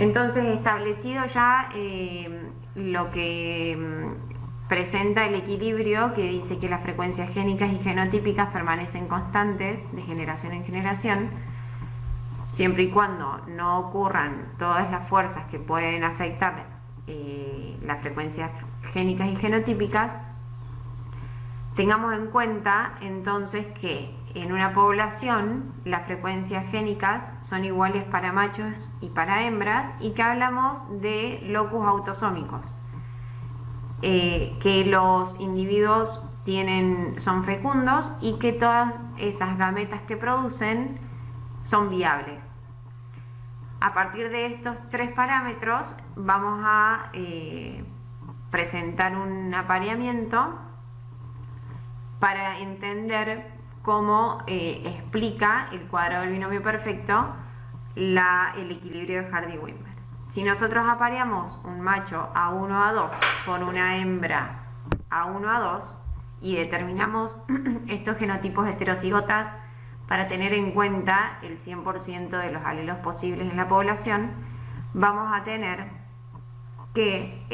Entonces, establecido ya lo que presenta el equilibrio, que dice que las frecuencias génicas y genotípicas permanecen constantes de generación en generación, siempre y cuando no ocurran todas las fuerzas que pueden afectar las frecuencias génicas y genotípicas, tengamos en cuenta entonces que en una población las frecuencias génicas son iguales para machos y para hembras, y que hablamos de locus autosómicos, que los individuos son fecundos y que todas esas gametas que producen son viables. A partir de estos tres parámetros vamos a presentar un apareamiento para entender cómo explica el cuadrado del binomio perfecto el equilibrio de Hardy-Weinberg. Si nosotros apareamos un macho A1, A2 por una hembra A1, A2 y determinamos estos genotipos heterocigotas para tener en cuenta el 100% de los alelos posibles en la población, vamos a tener que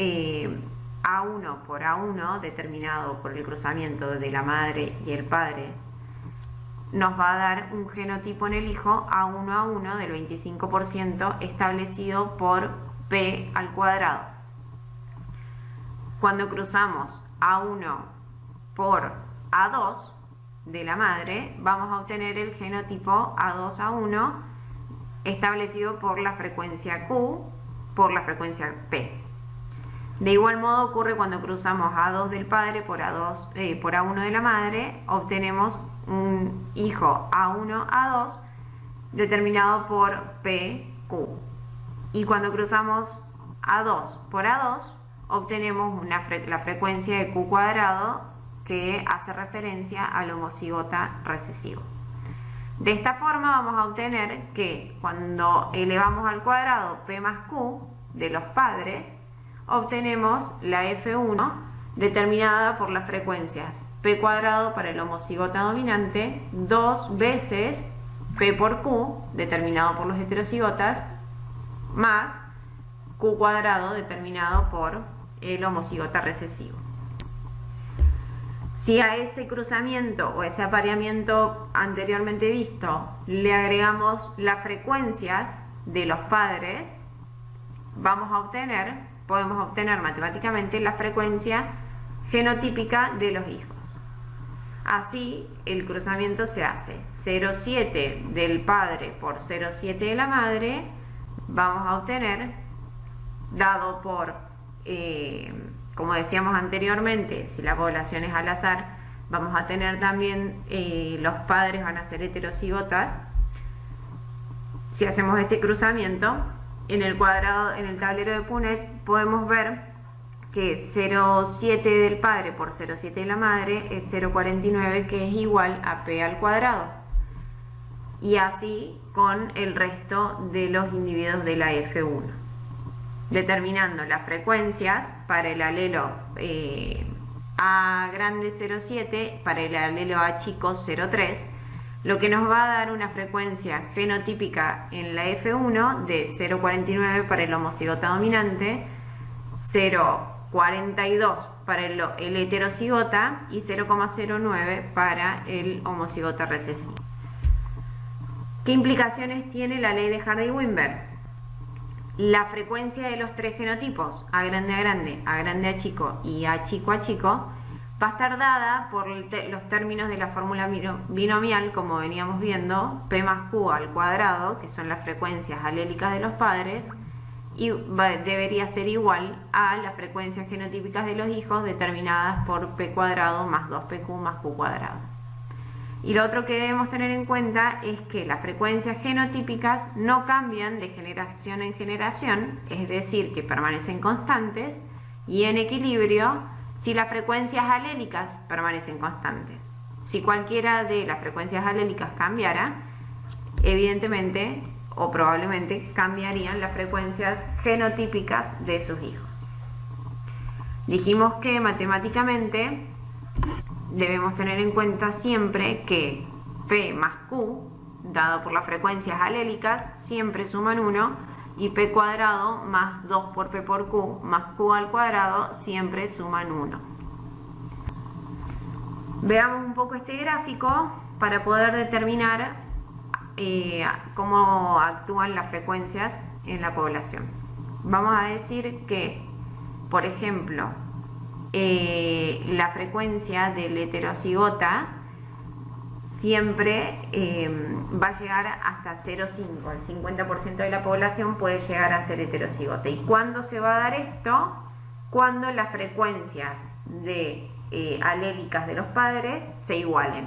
A1 por A1, determinado por el cruzamiento de la madre y el padre, nos va a dar un genotipo en el hijo A1, A1 del 25% establecido por P al cuadrado. Cuando cruzamos A1 por A2 de la madre, vamos a obtener el genotipo A2, A1 establecido por la frecuencia Q por la frecuencia P. De igual modo ocurre cuando cruzamos A2 del padre por A1 de la madre, obtenemos un hijo A1, A2 determinado por PQ. Y cuando cruzamos A2 por A2, obtenemos la frecuencia de Q cuadrado, que hace referencia al homocigota recesivo. De esta forma vamos a obtener que cuando elevamos al cuadrado P más Q de los padres, obtenemos la F1 determinada por las frecuencias P cuadrado para el homocigota dominante, 2 veces P por Q determinado por los heterocigotas, más Q cuadrado determinado por el homocigota recesivo. Si a ese cruzamiento o ese apareamiento anteriormente visto le agregamos las frecuencias de los padres, podemos obtener matemáticamente la frecuencia genotípica de los hijos. Así, el cruzamiento se hace 0,7 del padre por 0,7 de la madre, vamos a obtener, dado por, como decíamos anteriormente, si la población es al azar, vamos a tener también, los padres van a ser heterocigotas. Si hacemos este cruzamiento, en el tablero de Punnett podemos ver que 0,7 del padre por 0,7 de la madre es 0,49, que es igual a P al cuadrado. Y así con el resto de los individuos de la F1. Determinando las frecuencias para el alelo A grande 0,7, para el alelo A chico 0,3, lo que nos va a dar una frecuencia genotípica en la F1 de 0,49 para el homocigota dominante, 0,42 para el heterocigota y 0,09 para el homocigota recesivo. ¿Qué implicaciones tiene la ley de Hardy-Weinberg? La frecuencia de los tres genotipos, A grande A grande, A grande A chico y A chico A chico, va a estar dada por los términos de la fórmula binomial, como veníamos viendo, P más Q al cuadrado, que son las frecuencias alélicas de los padres, y debería ser igual a las frecuencias genotípicas de los hijos determinadas por P cuadrado más 2PQ más Q cuadrado. Y lo otro que debemos tener en cuenta es que las frecuencias genotípicas no cambian de generación en generación, es decir, que permanecen constantes y en equilibrio si las frecuencias alélicas permanecen constantes. Si cualquiera de las frecuencias alélicas cambiara, evidentemente o probablemente cambiarían las frecuencias genotípicas de sus hijos. Dijimos que matemáticamente debemos tener en cuenta siempre que P más Q, dado por las frecuencias alélicas, siempre suman 1, y p cuadrado más 2 por p por q más q al cuadrado siempre suman 1. Veamos un poco este gráfico para poder determinar cómo actúan las frecuencias en la población. Vamos a decir que, por ejemplo, la frecuencia del heterocigota siempre va a llegar hasta 0,5. El 50% de la población puede llegar a ser heterocigota. ¿Y cuándo se va a dar esto? Cuando las frecuencias alélicas de los padres se igualen,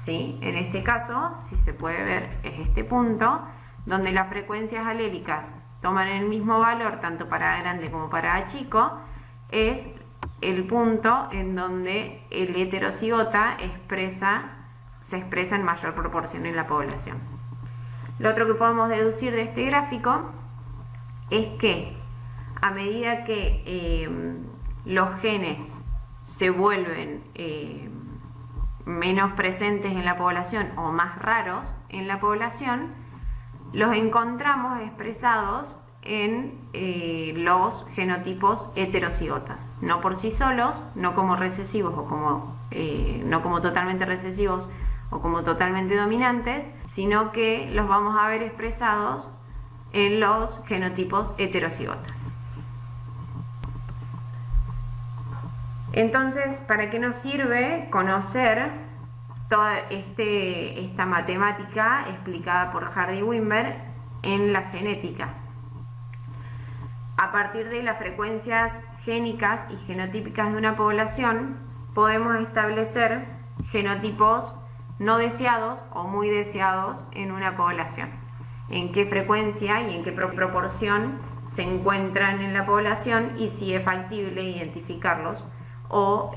¿sí? En este caso, si se puede ver, es este punto donde las frecuencias alélicas toman el mismo valor tanto para A grande como para A chico. Es el punto en donde el heterocigota se expresa en mayor proporción en la población. Lo otro que podemos deducir de este gráfico es que a medida que los genes se vuelven menos presentes en la población o más raros en la población, los encontramos expresados en los genotipos heterocigotas, no por sí solos, no como recesivos o no como totalmente recesivos o como totalmente dominantes, sino que los vamos a ver expresados en los genotipos heterocigotas. Entonces, ¿para qué nos sirve conocer toda esta matemática explicada por Hardy-Wimber en la genética? A partir de las frecuencias génicas y genotípicas de una población, podemos establecer genotipos no deseados o muy deseados en una población. En qué frecuencia y en qué proporción se encuentran en la población y si es factible identificarlos o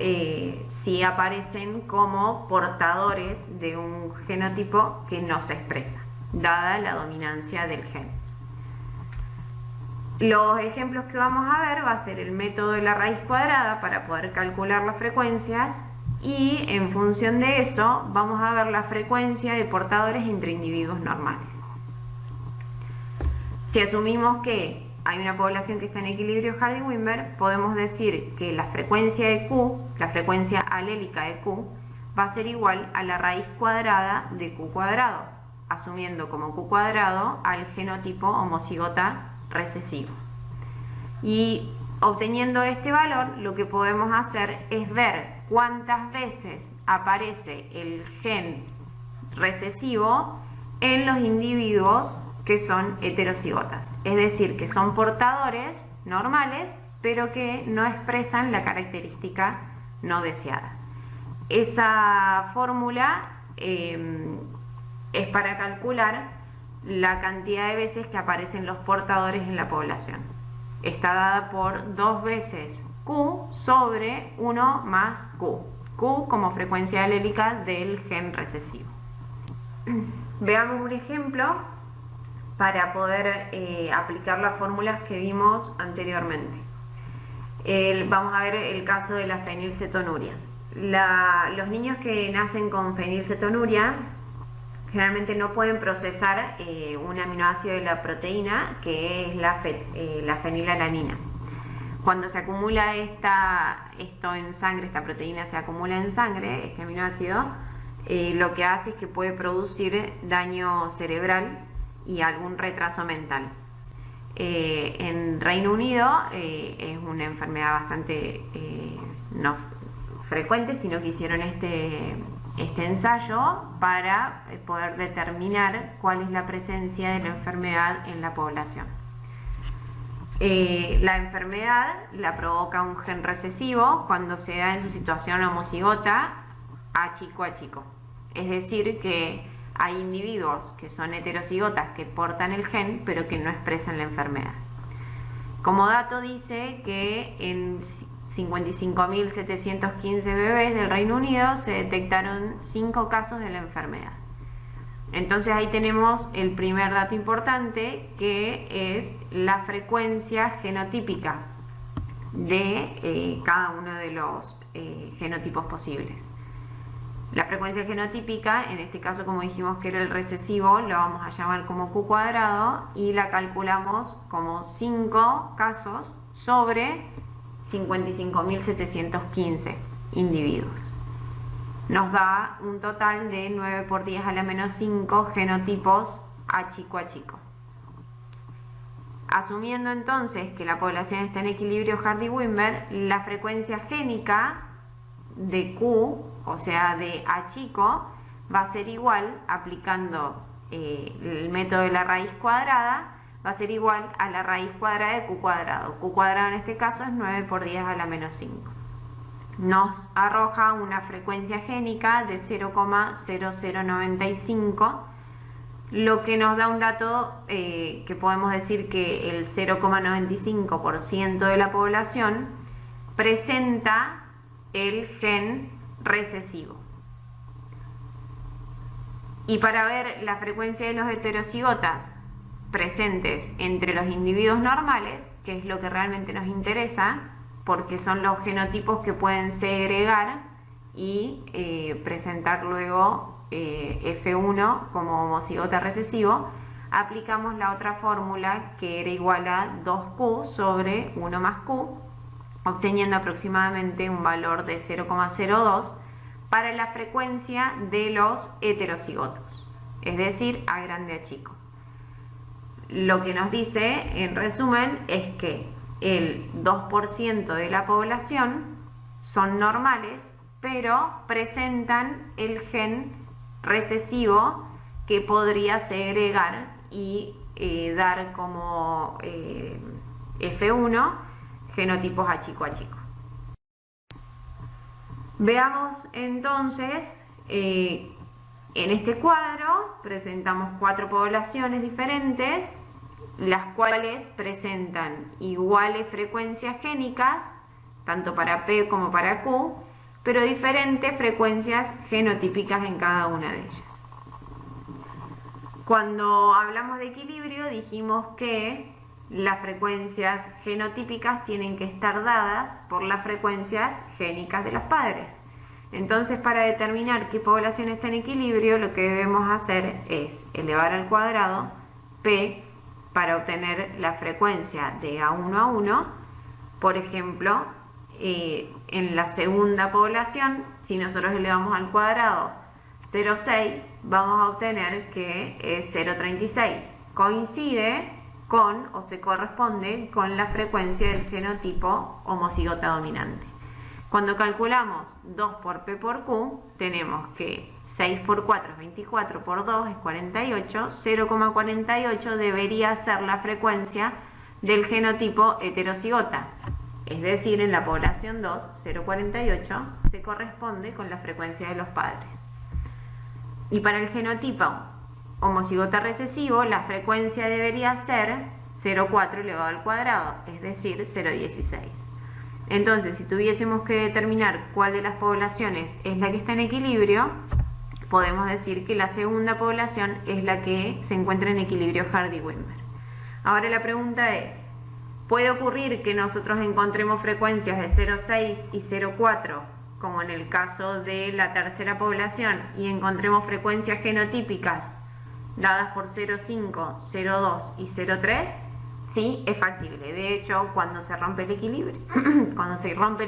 si aparecen como portadores de un genotipo que no se expresa, dada la dominancia del gen. Los ejemplos que vamos a ver va a ser el método de la raíz cuadrada para poder calcular las frecuencias, y en función de eso vamos a ver la frecuencia de portadores entre individuos normales. Si asumimos que hay una población que está en equilibrio Hardy-Wimber, podemos decir que la frecuencia de Q, la frecuencia alélica de Q, va a ser igual a la raíz cuadrada de Q cuadrado, asumiendo como Q cuadrado al genotipo homocigota recesivo. Y obteniendo este valor, lo que podemos hacer es ver cuántas veces aparece el gen recesivo en los individuos que son heterocigotas, es decir, que son portadores normales pero que no expresan la característica no deseada. Esa fórmula es para calcular la cantidad de veces que aparecen los portadores en la población. Está dada por 2 veces Q sobre 1 más Q. Q como frecuencia alélica del gen recesivo. Veamos un ejemplo para poder aplicar las fórmulas que vimos anteriormente. Vamos a ver el caso de la fenilcetonuria. Los niños que nacen con fenilcetonuria generalmente no pueden procesar un aminoácido de la proteína, que es la fenilalanina. Cuando se acumula esto en sangre, esta proteína se acumula en sangre, este aminoácido, lo que hace es que puede producir daño cerebral y algún retraso mental. En Reino Unido es una enfermedad bastante no frecuente, sino que hicieron este ensayo para poder determinar cuál es la presencia de la enfermedad en la población. La enfermedad la provoca un gen recesivo cuando se da en su situación homocigota A chico a chico. Es decir, que hay individuos que son heterocigotas que portan el gen pero que no expresan la enfermedad. Como dato dice que en 55.715 bebés del Reino Unido se detectaron 5 casos de la enfermedad. Entonces ahí tenemos el primer dato importante, que es la frecuencia genotípica de cada uno de los genotipos posibles. La frecuencia genotípica, en este caso como dijimos que era el recesivo, lo vamos a llamar como Q cuadrado y la calculamos como 5 casos sobre 55.715 individuos. Nos da un total de 9 por 10 a la menos 5 genotipos a chico. Asumiendo entonces que la población está en equilibrio Hardy-Wimmer, la frecuencia génica de Q, o sea de A chico, va a ser igual, aplicando el método de la raíz cuadrada, va a ser igual a la raíz cuadrada de Q cuadrado. Q cuadrado en este caso es 9 por 10 a la menos 5. Nos arroja una frecuencia génica de 0,0095, lo que nos da un dato que podemos decir que el 0,95% de la población presenta el gen recesivo. Y para ver la frecuencia de los heterocigotas presentes entre los individuos normales, que es lo que realmente nos interesa, porque son los genotipos que pueden segregar y presentar luego F1 como homocigota recesivo, aplicamos la otra fórmula que era igual a 2Q sobre 1 más Q, obteniendo aproximadamente un valor de 0,02 para la frecuencia de los heterocigotos, es decir, A grande a chico. Lo que nos dice, en resumen, es que el 2% de la población son normales, pero presentan el gen recesivo que podría segregar y dar como F1 genotipos a chico. Veamos entonces, en este cuadro presentamos 4 poblaciones diferentes, las cuales presentan iguales frecuencias génicas, tanto para P como para Q, pero diferentes frecuencias genotípicas en cada una de ellas. Cuando hablamos de equilibrio dijimos que las frecuencias genotípicas tienen que estar dadas por las frecuencias génicas de los padres. Entonces, para determinar qué población está en equilibrio, lo que debemos hacer es elevar al cuadrado P para obtener la frecuencia de A1 a 1. Por ejemplo, en la segunda población, si nosotros elevamos al cuadrado 0,6, vamos a obtener que es 0,36. Coincide con o se corresponde con la frecuencia del genotipo homocigota dominante. Cuando calculamos 2 por P por Q, tenemos que 6 por 4 es 24, por 2 es 48, 0,48 debería ser la frecuencia del genotipo heterocigota. Es decir, en la población 2, 0,48 se corresponde con la frecuencia de los padres. Y para el genotipo homocigota recesivo, la frecuencia debería ser 0,4 elevado al cuadrado, es decir, 0,16. Entonces, si tuviésemos que determinar cuál de las poblaciones es la que está en equilibrio, podemos decir que la segunda población es la que se encuentra en equilibrio Hardy-Wimmer. Ahora la pregunta es, ¿puede ocurrir que nosotros encontremos frecuencias de 0,6 y 0,4, como en el caso de la tercera población, y encontremos frecuencias genotípicas dadas por 0,5, 0,2 y 0,3? Sí, es factible. De hecho, cuando se rompe el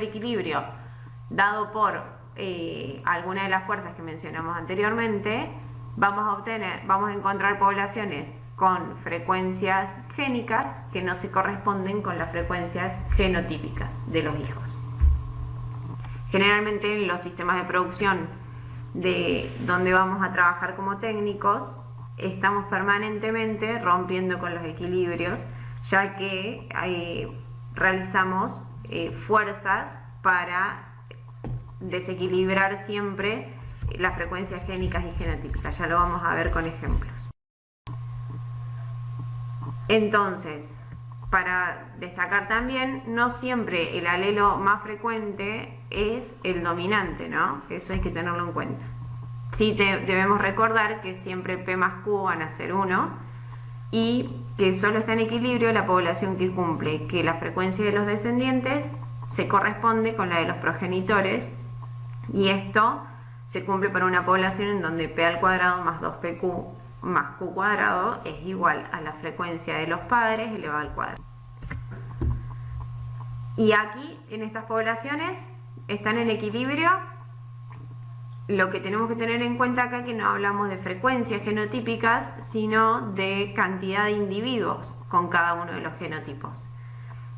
equilibrio, dado por alguna de las fuerzas que mencionamos anteriormente, vamos a encontrar poblaciones con frecuencias génicas que no se corresponden con las frecuencias genotípicas de los hijos. Generalmente en los sistemas de producción de donde vamos a trabajar como técnicos, estamos permanentemente rompiendo con los equilibrios, ya que realizamos fuerzas para desequilibrar siempre las frecuencias génicas y genotípicas. Ya lo vamos a ver con ejemplos. Entonces, para destacar también, no siempre el alelo más frecuente es el dominante, ¿no? Eso hay que tenerlo en cuenta. Sí debemos recordar que siempre P más Q van a ser 1 y que solo está en equilibrio la población que cumple, que la frecuencia de los descendientes se corresponde con la de los progenitores, y esto se cumple para una población en donde P al cuadrado más 2PQ más Q cuadrado es igual a la frecuencia de los padres elevado al cuadrado. Y aquí, en estas poblaciones, están en equilibrio. Lo que tenemos que tener en cuenta acá es que no hablamos de frecuencias genotípicas, sino de cantidad de individuos con cada uno de los genotipos.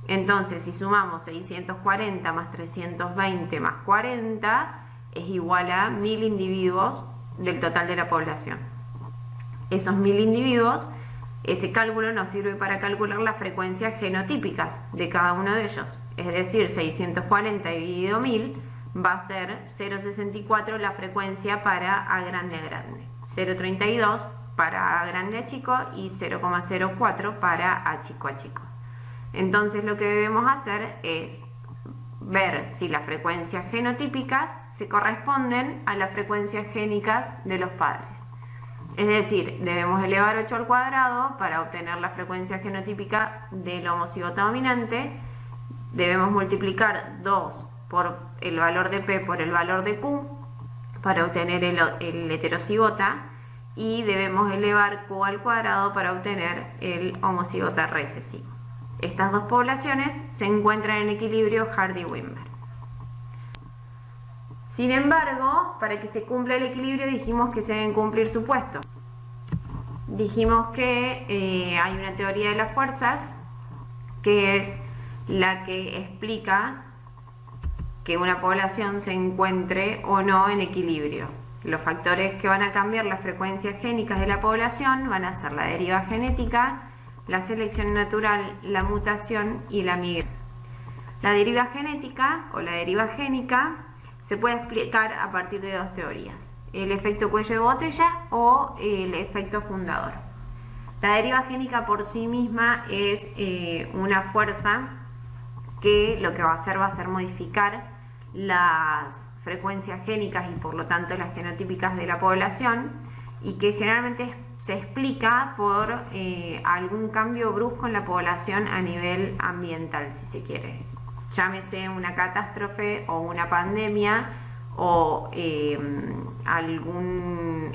Entonces, si sumamos 640 más 320 más 40, es igual a 1000 individuos del total de la población. Esos 1000 individuos, ese cálculo nos sirve para calcular las frecuencias genotípicas de cada uno de ellos. Es decir, 640 dividido 1000 va a ser 0,64 la frecuencia para A grande a grande, 0,32 para A grande a chico y 0,04 para A chico a chico. Entonces lo que debemos hacer es ver si las frecuencias genotípicas se corresponden a las frecuencias génicas de los padres. Es decir, debemos elevar 8 al cuadrado para obtener la frecuencia genotípica del homocigoto dominante. Debemos multiplicar 2 por el valor de P por el valor de Q para obtener el heterocigota, y debemos elevar Q al cuadrado para obtener el homocigota recesivo. Estas dos poblaciones se encuentran en equilibrio Hardy-Weinberg. Sin embargo, para que se cumpla el equilibrio dijimos que se deben cumplir supuestos. Dijimos que hay una teoría de las fuerzas que es la que explica que una población se encuentre o no en equilibrio. Los factores que van a cambiar las frecuencias génicas de la población van a ser la deriva genética, la selección natural, la mutación y la migración. La deriva genética o la deriva génica se puede explicar a partir de dos teorías: el efecto cuello de botella o el efecto fundador. La deriva génica por sí misma es una fuerza que lo que va a hacer modificar las frecuencias génicas y por lo tanto las genotípicas de la población, y que generalmente se explica por algún cambio brusco en la población a nivel ambiental, si se quiere. Llámese una catástrofe o una pandemia o algún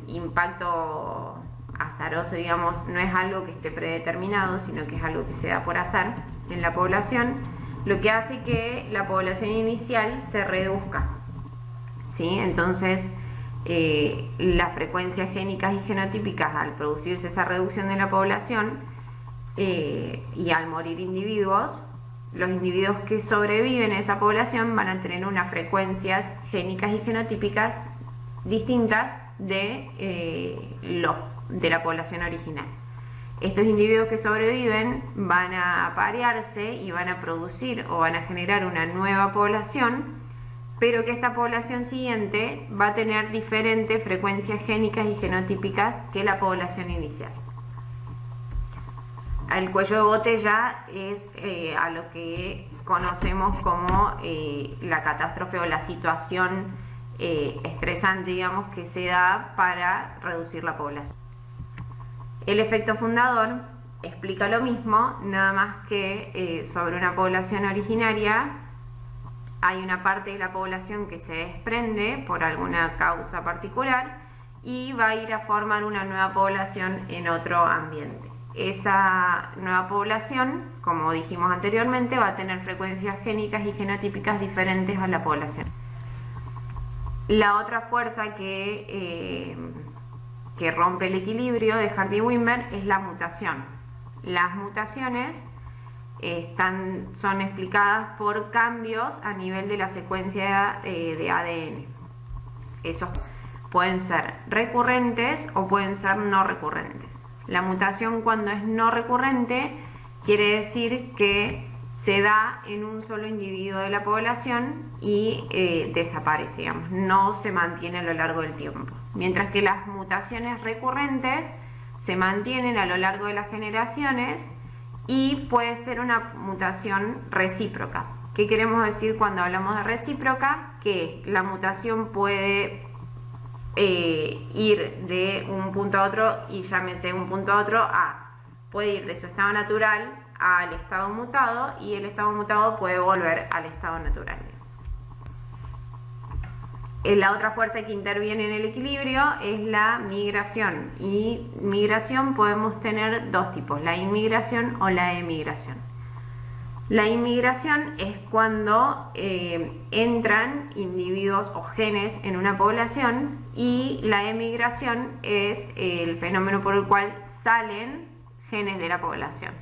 impacto azaroso, digamos. No es algo que esté predeterminado, sino que es algo que se da por azar en la población, lo que hace que la población inicial se reduzca, ¿sí? Entonces, las frecuencias génicas y genotípicas, al producirse esa reducción de la población y al morir individuos, los individuos que sobreviven a esa población van a tener unas frecuencias génicas y genotípicas distintas de la población original. Estos individuos que sobreviven van a aparearse y van a producir o van a generar una nueva población, pero que esta población siguiente va a tener diferentes frecuencias génicas y genotípicas que la población inicial. El cuello de botella es a lo que conocemos como la catástrofe o la situación estresante, digamos, que se da para reducir la población. El efecto fundador explica lo mismo, nada más que sobre una población originaria hay una parte de la población que se desprende por alguna causa particular y va a ir a formar una nueva población en otro ambiente. Esa nueva población, como dijimos anteriormente, va a tener frecuencias génicas y genotípicas diferentes a la población. La otra fuerza que rompe el equilibrio de Hardy-Weinberg es la mutación. Las mutaciones son explicadas por cambios a nivel de la secuencia de ADN. Esos pueden ser recurrentes o pueden ser no recurrentes. La mutación, cuando es no recurrente, quiere decir que se da en un solo individuo de la población y desaparece, digamos, no se mantiene a lo largo del tiempo. Mientras que las mutaciones recurrentes se mantienen a lo largo de las generaciones y puede ser una mutación recíproca. ¿Qué queremos decir cuando hablamos de recíproca? Que la mutación puede ir de un punto a otro, y llámese un punto a otro puede ir de su estado natural al estado mutado y el estado mutado puede volver al estado natural. La otra fuerza que interviene en el equilibrio es la migración, y migración podemos tener dos tipos, la inmigración o la emigración. La inmigración es cuando entran individuos o genes en una población, y la emigración es el fenómeno por el cual salen genes de la población.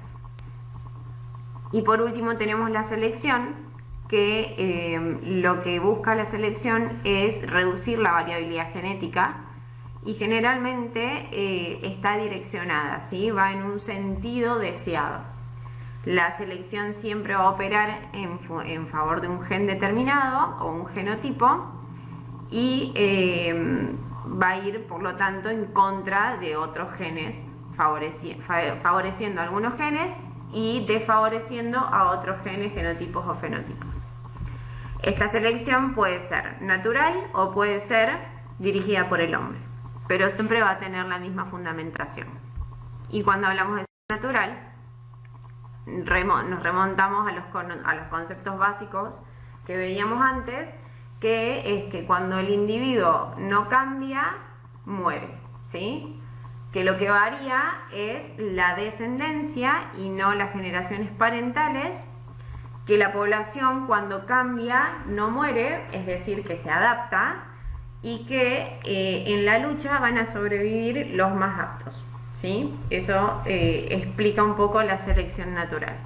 Y por último tenemos la selección, que lo que busca la selección es reducir la variabilidad genética y generalmente está direccionada, ¿sí? Va en un sentido deseado. La selección siempre va a operar en favor de un gen determinado o un genotipo y va a ir, por lo tanto, en contra de otros genes, favoreciendo algunos genes y desfavoreciendo a otros genes, genotipos o fenotipos. Esta selección puede ser natural o puede ser dirigida por el hombre, pero siempre va a tener la misma fundamentación. Y cuando hablamos de natural, nos remontamos a los conceptos básicos que veíamos antes, que es que cuando el individuo no cambia, muere, ¿sí? Que lo que varía es la descendencia y no las generaciones parentales, que la población cuando cambia no muere, es decir, que se adapta, y que en la lucha van a sobrevivir los más aptos, ¿sí? Eso explica un poco la selección natural.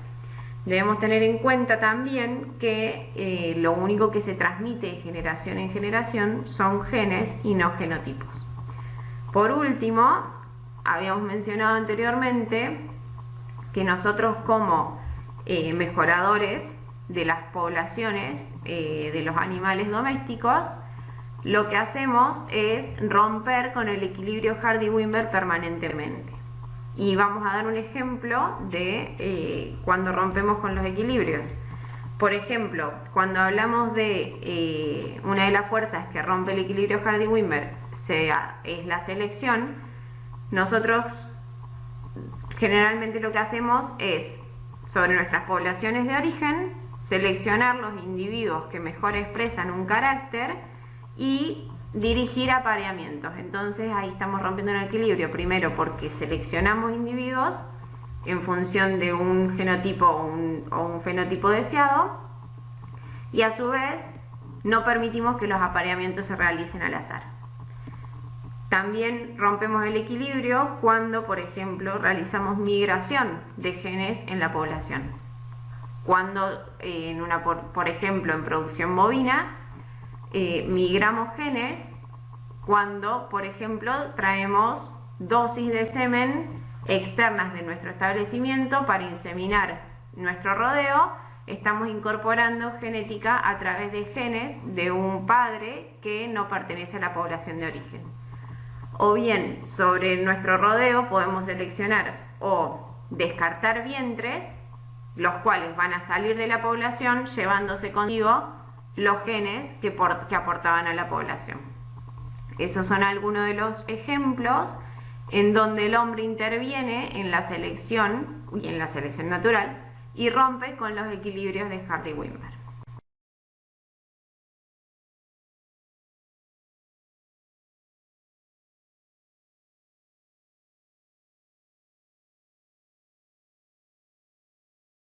Debemos tener en cuenta también que lo único que se transmite de generación en generación son genes y no genotipos. Por último, habíamos mencionado anteriormente que nosotros como mejoradores de las poblaciones de los animales domésticos, lo que hacemos es romper con el equilibrio Hardy-Weinberg permanentemente. Y vamos a dar un ejemplo de cuando rompemos con los equilibrios. Por ejemplo, cuando hablamos de una de las fuerzas que rompe el equilibrio Hardy-Weinberg es la selección, nosotros generalmente lo que hacemos es, sobre nuestras poblaciones de origen, seleccionar los individuos que mejor expresan un carácter y dirigir apareamientos. Entonces ahí estamos rompiendo el equilibrio, primero porque seleccionamos individuos en función de un genotipo o un fenotipo deseado, y a su vez no permitimos que los apareamientos se realicen al azar. También rompemos el equilibrio cuando, por ejemplo, realizamos migración de genes en la población. Cuando, por ejemplo, en producción bovina, migramos genes cuando, por ejemplo, traemos dosis de semen externas de nuestro establecimiento para inseminar nuestro rodeo. Estamos incorporando genética a través de genes de un padre que no pertenece a la población de origen. O bien, sobre nuestro rodeo podemos seleccionar o descartar vientres, los cuales van a salir de la población llevándose consigo los genes que aportaban a la población. Esos son algunos de los ejemplos en donde el hombre interviene en la selección y en la selección natural y rompe con los equilibrios de Hardy-Weinberg.